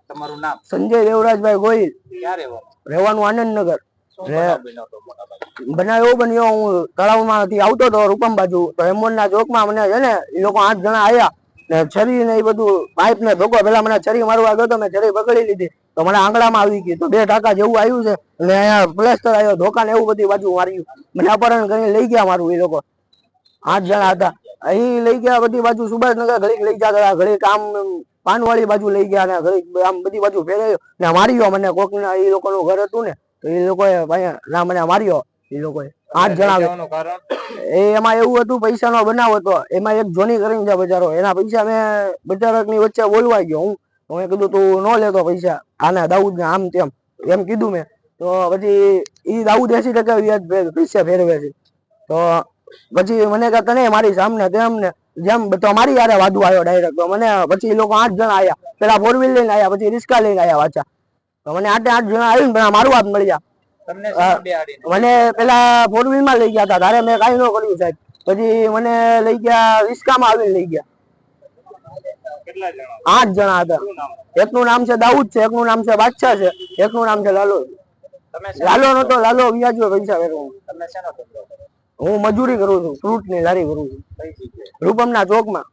તમારું નામ? સંજય દેવરાજભાઈ ગોહિલ. ક્યાં રહેવાનું? રહેવાનું આનંદનગર. બનાવ એવો બન્યો, હું તળાવમાંથી આવતો હતો રૂપમ બાજુ, તો હેમોનના ચોકમાં મને છે ને એ લોકો 8 જણા આવ્યા ને છરી ને એ બધું પાઇપ ને ધોકો, પેલા મને છરી મારવા ગયો તો મેં છરી પકડી લીધી તો મને આંગળામાં આવી ગઈ, તો 2 ટાંકા જેવું આવ્યું છે અને અહીંયા પ્લાસ્ટર આવ્યો, ધોકા ને એવું બધી બાજુ માર્યું, મને અપહરણ કરીને લઈ ગયા મારું. એ લોકો 8 જણા હતા, અહીં લઈ ગયા બધી બાજુ, સુભાષનગર ઘડીક લઈ ગયા હતા, ઘડીક આમ પાનવાળી બાજુ લઈ ગયા ને ઘડીક આમ બધી બાજુ ફેરાયો ને માર્યો મને. કોક એ લોકોનું ઘર હતું ને તો એ લોકોએ ના મને માર્યો. એ લોકોએ 8 જણા. એમાં એવું હતું, પૈસાનો બનાવ હતો. એમાં એક જોની કરીને છે બજારો, એના પૈસા મેં બજારકની વચ્ચે બોલવા ગયો હું કીધું તું ન લેતો પૈસા આના દાઉદ ને આમ તેમ એમ કીધું મેં. તો પછી એ દાઉદ 80% વ્યાજ પૈસા ફેરવે છે. તો પછી મને કે તને મારી સામને તેમ ને જેમ તો મારી યારે વાદુ આવ્યો ડાયરેક્ટ. તો મને પછી એ લોકો 8 જણા આવ્યા, પેલા 4 વ્હીલ લઈને આવ્યા, પછી રિસ્કા લઈને આવ્યા પાછા. તો મને 8 જણા આવી ને મારું હાથ મળી ગયા. મને પેલા 4 વ્હીલ માં લઈ ગયા હતા, તારે મેં કઈ ન કર્યું સાહેબ. પછી મને લઈ ગયા રિસ્કામાં આવીને લઈ ગયા. 8 જણા હતા. એકનું નામ છે દાઉદ છે, એકનું નામ છે બાદશાહ છે, એકનું નામ છે લાલો. લાલો નતો, લાલો વ્યાજો પૈસા ફેરવું. હું મજૂરી કરું છું, ફ્રૂટ ની લારી કરું છું રૂપમના ચોકમાં.